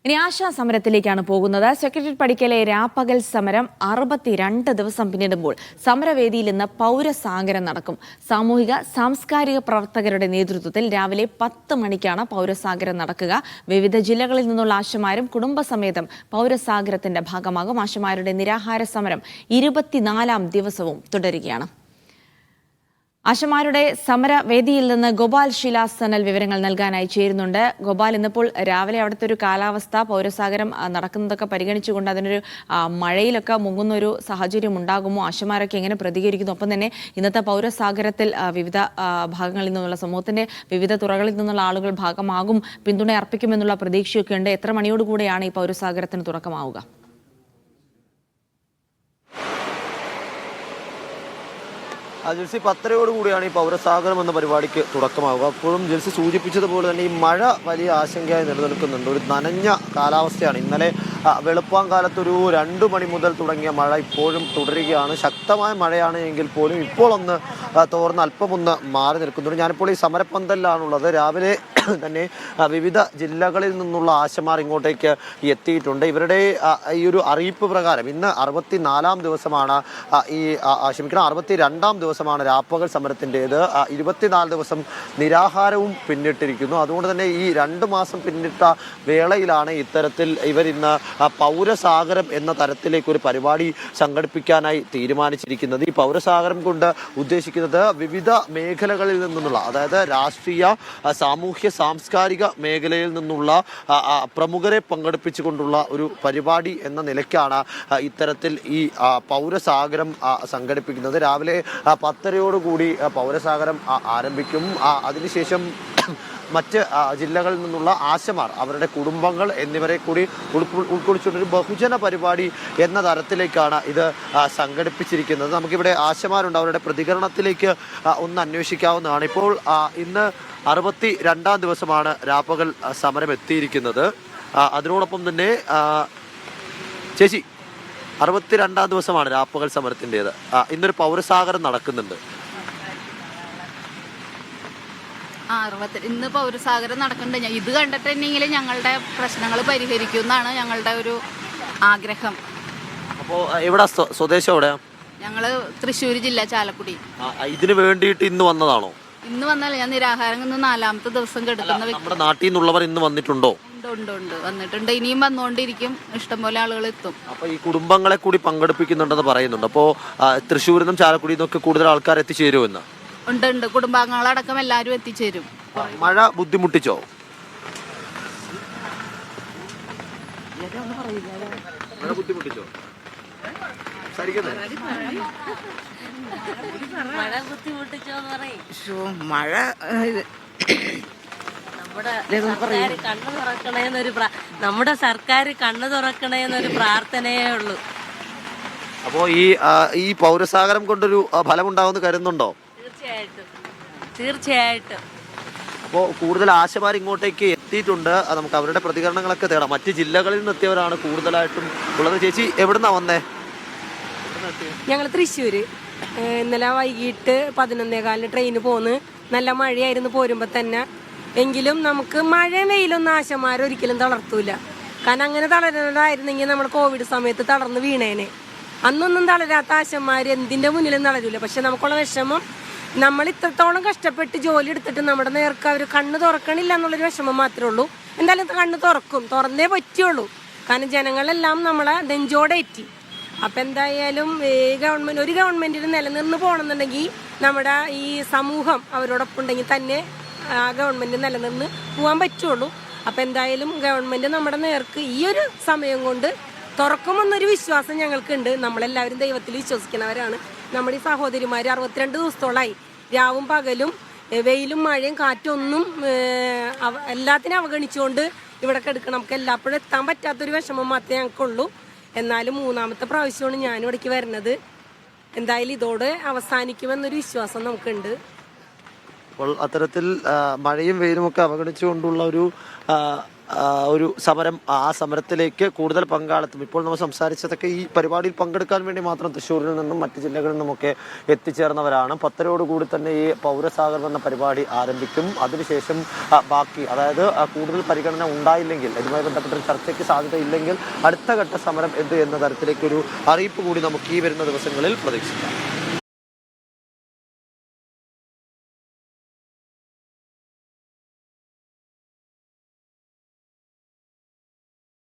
ഇനി ആശാ സമരത്തിലേക്കാണ് പോകുന്നത്. സെക്രട്ടേറിയറ്റ് പടിക്കലെ രാപ്പകൽ സമരം 62 ദിവസം പിന്നിടുമ്പോൾ സമരവേദിയിൽ ഇന്ന് പൗരസാഗരം നടക്കും. സാമൂഹിക സാംസ്കാരിക പ്രവർത്തകരുടെ നേതൃത്വത്തിൽ രാവിലെ 10 മണിക്കാണ് പൗരസാഗരം നടക്കുക. വിവിധ ജില്ലകളിൽ നിന്നുള്ള ആശമാരും കുടുംബസമേതം പൗരസാഗരത്തിന്റെ ഭാഗമാകും. ആശമാരുടെ നിരാഹാര സമരം 24ാം ദിവസവും തുടരുകയാണ്. ആശമാരുടെ സമരവേദിയിൽ നിന്ന് ഗോപാൽ ശിലാസനൽ വിവരങ്ങൾ നൽകാനായി ചേരുന്നുണ്ട്. ഗോപാൽ, ഇന്നിപ്പോൾ രാവിലെ അവിടുത്തെ ഒരു കാലാവസ്ഥ, പൗരസാഗരം നടക്കുന്നതൊക്കെ പരിഗണിച്ചുകൊണ്ട് അതിനൊരു മഴയിലൊക്കെ മുങ്ങുന്ന ഒരു സാഹചര്യം ഉണ്ടാകുമോ? ആശമാരൊക്കെ എങ്ങനെ പ്രതികരിക്കുന്നു? ഒപ്പം തന്നെ ഇന്നത്തെ പൗരസാഗരത്തിൽ വിവിധ ഭാഗങ്ങളിൽ നിന്നുള്ള സമൂഹത്തിന്റെ വിവിധ തുറകളിൽ നിന്നുള്ള ആളുകൾ ഭാഗമാകും, പിന്തുണ അർപ്പിക്കുമെന്നുള്ള പ്രതീക്ഷയൊക്കെ ഉണ്ട്. എത്ര മണിയോടുകൂടെയാണ് ഈ പൗരസാഗരത്തിന് തുടക്കമാവുക? ജെൽസി 10:30 ഈ പൗരസാഗരം എന്ന പരിപാടിക്ക് തുടക്കമാവുക. അപ്പോഴും ജെൽസി സൂചിപ്പിച്ചതുപോലെ തന്നെ ഈ മഴ വലിയ ആശങ്കയായി നിലനിൽക്കുന്നുണ്ട്. ഒരു നനഞ്ഞ കാലാവസ്ഥയാണ്. ഇന്നലെ വെളുപ്പാങ്കാലത്തൊരു 2 മണി മുതൽ തുടങ്ങിയ മഴ ഇപ്പോഴും തുടരുകയാണ്. ശക്തമായ മഴയാണ് എങ്കിൽ പോലും ഇപ്പോൾ ഒന്ന് തോർന്ന് അല്പമൊന്ന് മാറി നിൽക്കുന്നുണ്ട്. ഞാനിപ്പോൾ ഈ സമരപ്പന്തലിലാണുള്ളത്. രാവിലെ തന്നെ വിവിധ ജില്ലകളിൽ നിന്നുള്ള ആശമാർ ഇങ്ങോട്ടേക്ക് എത്തിയിട്ടുണ്ട്. ഇവരുടെ ഈ ഒരു അറിയിപ്പ് പ്രകാരം ഇന്ന് 64ാം ദിവസമാണ്, 62ാം ദിവസമാണ് രാപ്പകൽ സമരത്തിൻ്റേത്. 24 ദിവസം നിരാഹാരവും പിന്നിട്ടിരിക്കുന്നു. അതുകൊണ്ട് തന്നെ ഈ 2 മാസം പിന്നിട്ട വേളയിലാണ് ഇത്തരത്തിൽ ഇവർ ഇന്ന് പൗരസാഗരം എന്ന തരത്തിലേക്ക് ഒരു പരിപാടി സംഘടിപ്പിക്കാനായി തീരുമാനിച്ചിരിക്കുന്നത്. ഈ പൗരസാഗരം കൊണ്ട് ഉദ്ദേശിക്കുന്നത് വിവിധ മേഖലകളിൽ നിന്നുള്ള, അതായത് രാഷ്ട്രീയ, സാമൂഹ്യ, സാംസ്കാരിക മേഖലയിൽ നിന്നുള്ള പ്രമുഖരെ പങ്കെടുപ്പിച്ചുകൊണ്ടുള്ള ഒരു പരിപാടി എന്ന നിലയ്ക്കാണ് ഇത്തരത്തിൽ ഈ പൗരസാഗരം സംഘടിപ്പിക്കുന്നത്. രാവിലെ 10:30 പൗരസാഗരം ആരംഭിക്കും. അതിനുശേഷം മറ്റ് ജില്ലകളിൽ നിന്നുള്ള ആശമാർ, അവരുടെ കുടുംബങ്ങൾ എന്നിവരെ കൂടി ഉൾക്കൊള്ളിച്ചുകൊണ്ടൊരു ബഹുജന പരിപാടി എന്ന തരത്തിലേക്കാണ് ഇത് സംഘടിപ്പിച്ചിരിക്കുന്നത്. നമുക്കിവിടെ ആശമാരുണ്ട്, അവരുടെ പ്രതികരണത്തിലേക്ക് ഒന്ന് അന്വേഷിക്കാവുന്നതാണ്. ഇപ്പോൾ ഇന്ന് 62ാം ദിവസമാണ് രാപ്പകൽ സമരം എത്തിയിരിക്കുന്നത്. അതിനോടൊപ്പം തന്നെ ചേച്ചി, 62ാം ദിവസമാണ് രാപ്പകൽ സമരത്തിൻ്റേത്. ഇന്നൊരു പൗരസാഗരം നടക്കുന്നുണ്ട്. ഇന്ന് പൗരസാഗരം നടക്കുന്നുണ്ട്. ഇത് കണ്ടിട്ടുണ്ടെങ്കിൽ ഞങ്ങളുടെ പ്രശ്നങ്ങൾ പരിഹരിക്കുമെന്നാണ് ഞങ്ങളുടെ ഒരു ആഗ്രഹം. അപ്പോൾ എവിടെ സ്വദേശം എവിടെയാ? ഞങ്ങള് തൃശ്ശൂർ ജില്ല, ചാലക്കുടി. ഇതിന് വേണ്ടിയിട്ട് ഇന്ന് വന്നതാണോ? ഇന്ന് വന്നല്ല, ഞാൻ നിരാഹാരം ഇന്ന് 4ാമത്തെ ദിവസം കിടക്കുന്ന. നമ്മുടെ നാട്ടിൽ നിന്നുള്ളവർ ഇന്ന് വന്നിട്ടുണ്ടോ? ഉണ്ട് വന്നിട്ടുണ്ട്. ഇനിയും വന്നുകൊണ്ടിരിക്കും. ഇഷ്ടംപോലെ ആളുകൾ എത്തും. അപ്പൊ ഈ കുടുംബങ്ങളെ കൂടി പങ്കെടുപ്പിക്കുന്നുണ്ടെന്ന് പറയുന്നുണ്ട്. അപ്പോൾ തൃശ്ശൂരിൽ നിന്നും ചാലക്കുടിയിൽ നിന്നൊക്കെ കൂടുതൽ ആൾക്കാർ എത്തിച്ചേരുമെന്ന്? ഉണ്ട്. കുടുംബാംഗങ്ങളടക്കം എല്ലാവരും എത്തിച്ചേരും. മഴ ബുദ്ധിമുട്ടിച്ചോ? മഴ നമ്മുടെ സർക്കാർ കണ്ണു തുറക്കണേന്നൊരു പ്രാർത്ഥനയേ ഉള്ളൂ. അപ്പോ ഈ പൗരസാഗരം കൊണ്ടൊരു ഫലമുണ്ടാവുമെന്ന് കരുതുന്നുണ്ടോ? തീർച്ചയായിട്ടും. അപ്പോൾ കൂടുതൽ ആശമാർ ഇങ്ങോട്ടേക്ക് എത്തിയിട്ടുണ്ട്. നമുക്ക് അവരുടെ പ്രതികരണങ്ങളൊക്കെ തേടാം. മറ്റ് ജില്ലകളിൽ നിന്ന് എത്തിയവരാണ് കൂടുതലായിട്ടും ഉള്ളത്. ചേച്ചി, എവിടുന്നാ വന്നേ? ഞങ്ങൾ തൃശ്ശൂര്. ഇന്നലെ വൈകിട്ട് 11:15 ട്രെയിന് പോന്ന്. നല്ല മഴയായിരുന്നു പോരുമ്പോൾ തന്നെ. എങ്കിലും നമുക്ക് മഴയും വെയിലൊന്നും ആശമാരൊരിക്കലും തളർത്തൂല. കാരണം അങ്ങനെ തളരുന്നതായിരുന്നെങ്കിൽ നമ്മൾ കോവിഡ് സമയത്ത് തളർന്ന് വീണേനെ. അന്നൊന്നും തളരാത്ത ആശമാർ എന്തിൻ്റെ മുന്നിലും തളരൂല. പക്ഷെ നമുക്കുള്ള വിഷമം, നമ്മൾ ഇത്രത്തോളം കഷ്ടപ്പെട്ട് ജോലി എടുത്തിട്ട് നമ്മുടെ നേർക്ക് അവർ കണ്ണ് തുറക്കണില്ല എന്നുള്ളൊരു വിഷമം മാത്രമേ ഉള്ളൂ. എന്തായാലും കണ്ണ് തുറക്കും, തുറന്നേ പറ്റുള്ളൂ. കാരണം ജനങ്ങളെല്ലാം നമ്മളെ നെഞ്ചോടെ എത്തി. അപ്പം എന്തായാലും ഒരു ഗവൺമെൻറ്റിന് നിലനിന്ന് പോകണമെന്നുണ്ടെങ്കിൽ നമ്മുടെ ഈ സമൂഹം അവരോടൊപ്പം ഉണ്ടെങ്കിൽ തന്നെ ആ ഗവൺമെൻറ് നിലനിന്ന് പോകാൻ പറ്റുള്ളൂ. അപ്പം എന്തായാലും ഗവൺമെൻറ് നമ്മുടെ നേർക്ക് ഈ ഒരു സമയം കൊണ്ട് തുറക്കുമെന്നൊരു വിശ്വാസം ഞങ്ങൾക്കുണ്ട്. നമ്മളെല്ലാവരും ദൈവത്തിൽ വിശ്വസിക്കുന്നവരാണ്. നമ്മുടെ ഈ സഹോദരിമാർ 62 ദിവസത്തോളമായി രാവും പകലും വെയിലും മഴയും കാറ്റൊന്നും എല്ലാത്തിനും അവഗണിച്ചുകൊണ്ട് ഇവിടെ കിടക്കണം. നമുക്ക് എല്ലാപ്പോഴും എത്താൻ പറ്റാത്തൊരു വിഷമം മാത്രമേ ഞങ്ങൾക്കുള്ളൂ. എന്നാലും 3ാമത്തെ പ്രാവശ്യമാണ് ഞാനിവിടേക്ക് വരുന്നത്. എന്തായാലും ഇതോടെ അവസാനിക്കുമെന്നൊരു വിശ്വാസം നമുക്കുണ്ട്. അപ്പോൾ അത്തരത്തിൽ മഴയും വെയിലും ഒക്കെ അവഗണിച്ചുകൊണ്ടുള്ള ഒരു ഒരു സമരം, ആ സമരത്തിലേക്ക് കൂടുതൽ പങ്കാളിത്തം ഇപ്പോൾ നമ്മൾ സംസാരിച്ചതൊക്കെ ഈ പരിപാടിയിൽ പങ്കെടുക്കാൻ വേണ്ടി മാത്രം തൃശ്ശൂരിൽ നിന്നും മറ്റ് ജില്ലകളിൽ നിന്നുമൊക്കെ എത്തിച്ചേർന്നവരാണ്. 10:30 കൂടി തന്നെ ഈ പൗരസാഗരം എന്ന പരിപാടി ആരംഭിക്കും. അതിനുശേഷം ബാക്കി, അതായത് കൂടുതൽ പരിഗണന ഉണ്ടായില്ലെങ്കിൽ, ഇതുമായി ബന്ധപ്പെട്ട ചർച്ചയ്ക്ക് സാധ്യതയില്ലെങ്കിൽ അടുത്ത ഘട്ട സമരം എന്ത് എന്ന തരത്തിലേക്കൊരു അറിയിപ്പ് കൂടി നമുക്ക് ഈ വരുന്ന ദിവസങ്ങളിൽ പ്രതീക്ഷിക്കാം.